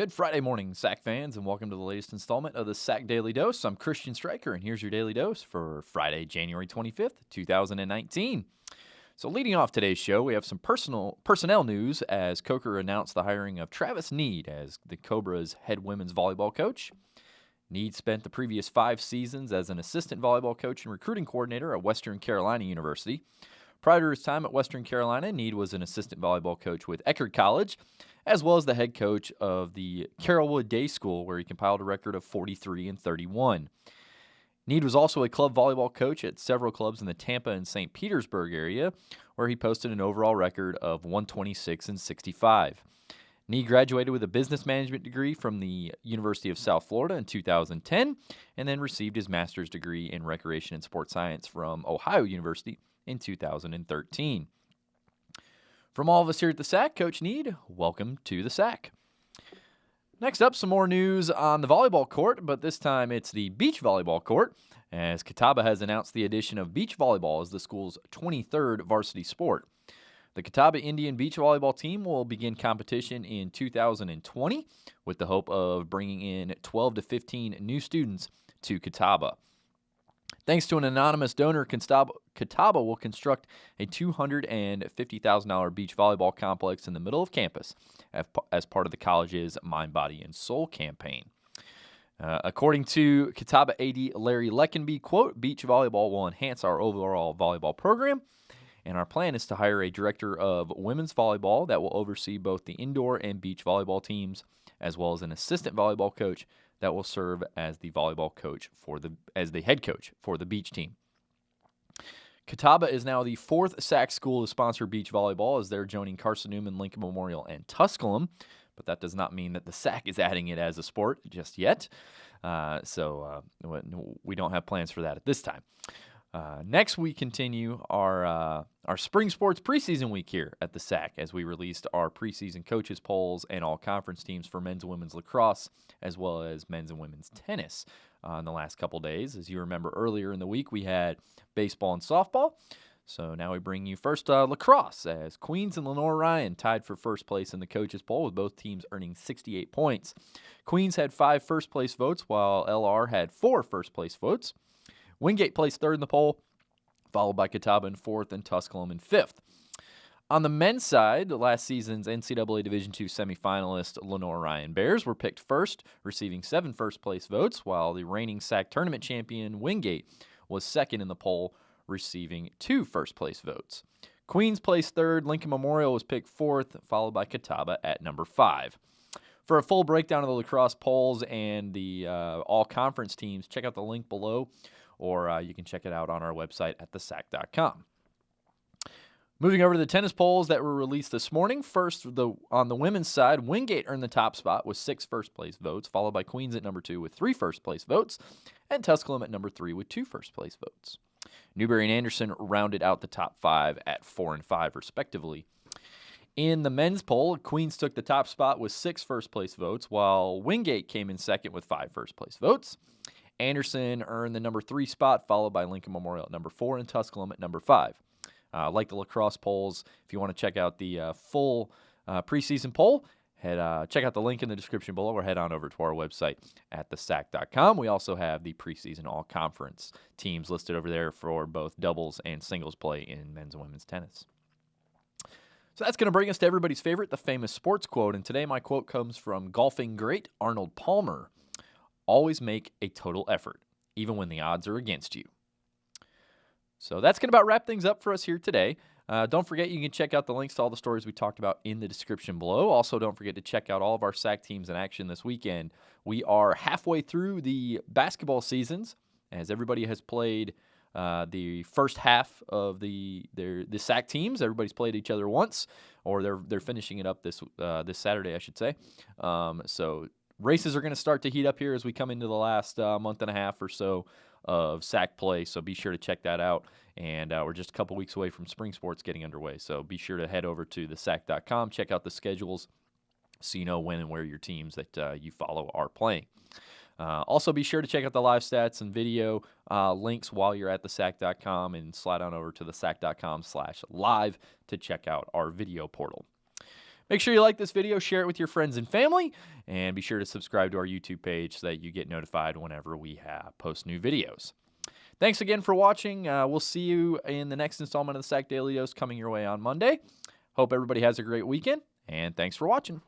Good Friday morning, SAC fans, and welcome to the latest installment of the SAC Daily Dose. I'm Christian Stryker, and here's your daily dose for Friday, January 25th, 2019. So leading off today's show, we have some personnel news as Coker announced the hiring of Travis Need as the Cobra's head women's volleyball coach. Need spent the previous 5 seasons as an assistant volleyball coach and recruiting coordinator at Western Carolina University. Prior to his time at Western Carolina, Need was an assistant volleyball coach with Eckerd College, as well as the head coach of the Carrollwood Day School, where he compiled a record of 43-31. Need was also a club volleyball coach at several clubs in the Tampa and St. Petersburg area, where he posted an overall record of 126-65. Need graduated with a business management degree from the University of South Florida in 2010, and then received his master's degree in recreation and sports science from Ohio University in 2013. From all of us here at the SAC, Coach Need, welcome to the SAC. Next up, some more news on the volleyball court, but this time it's the beach volleyball court, as Catawba has announced the addition of beach volleyball as the school's 23rd varsity sport. The Catawba Indian beach volleyball team will begin competition in 2020 with the hope of bringing in 12 to 15 new students to Catawba. Thanks to an anonymous donor, Catawba will construct a $250,000 beach volleyball complex in the middle of campus as part of the college's Mind, Body, and Soul campaign. According to Catawba AD Larry Leckenby, quote, "Beach volleyball will enhance our overall volleyball program, and our plan is to hire a director of women's volleyball that will oversee both the indoor and beach volleyball teams, as well as an assistant volleyball coach that will serve as the volleyball coach as the head coach for the beach team." Catawba is now the 4th SAC school to sponsor beach volleyball, as they're joining Carson Newman, Lincoln Memorial, and Tusculum, but that does not mean that the SAC is adding it as a sport just yet. So we don't have plans for that at this time. Next, we continue our spring sports preseason week here at the SAC as we released our preseason coaches polls and all conference teams for men's and women's lacrosse, as well as men's and women's tennis in the last couple days. As you remember, earlier in the week, we had baseball and softball. So now we bring you first lacrosse, as Queens and Lenore Ryan tied for first place in the coaches poll, with both teams earning 68 points. Queens had 5 first-place votes, while LR had 4 first-place votes. Wingate placed 3rd in the poll, followed by Catawba in 4th and Tusculum in 5th. On the men's side, the last season's NCAA Division II semifinalist Lenore Ryan Bears were picked first, receiving 7 first-place votes, while the reigning SAC tournament champion Wingate was 2nd in the poll, receiving 2 first-place votes. Queens placed 3rd, Lincoln Memorial was picked 4th, followed by Catawba at number 5. For a full breakdown of the lacrosse polls and the all-conference teams, check out the link below, or you can check it out on our website at thesac.com. Moving over to the tennis polls that were released this morning. First, on the women's side, Wingate earned the top spot with 6 first-place votes, followed by Queens at number 2 with 3 first-place votes, and Tusculum at number 3 with 2 first-place votes. Newberry and Anderson rounded out the top 5 at 4 and 5, respectively. In the men's poll, Queens took the top spot with 6 first-place votes, while Wingate came in second with 5 first-place votes. Anderson earned the number 3 spot, followed by Lincoln Memorial at number 4 and Tusculum at number 5. Like the lacrosse polls, if you want to check out the full preseason poll, check out the link in the description below, or head on over to our website at thesac.com. We also have the preseason all-conference teams listed over there for both doubles and singles play in men's and women's tennis. So that's going to bring us to everybody's favorite, the famous sports quote. And today my quote comes from golfing great Arnold Palmer. "Always make a total effort, even when the odds are against you." So that's going to about wrap things up for us here today. Don't forget, you can check out the links to all the stories we talked about in the description below. Also, don't forget to check out all of our SAC teams in action this weekend. We are halfway through the basketball seasons, as everybody has played the first half of the SAC teams. Everybody's played each other once, or they're finishing it up this Saturday, I should say. So races are going to start to heat up here as we come into the last month and a half or so of SAC play, so be sure to check that out. And we're just a couple weeks away from spring sports getting underway, so be sure to head over to thesac.com, check out the schedules so you know when and where your teams that you follow are playing. Also, be sure to check out the live stats and video links while you're at thesac.com, and slide on over to thesac.com/live to check out our video portal. Make sure you like this video, share it with your friends and family, and be sure to subscribe to our YouTube page so that you get notified whenever we post new videos. Thanks again for watching. We'll see you in the next installment of the SAC Daily Dose coming your way on Monday. Hope everybody has a great weekend, and thanks for watching.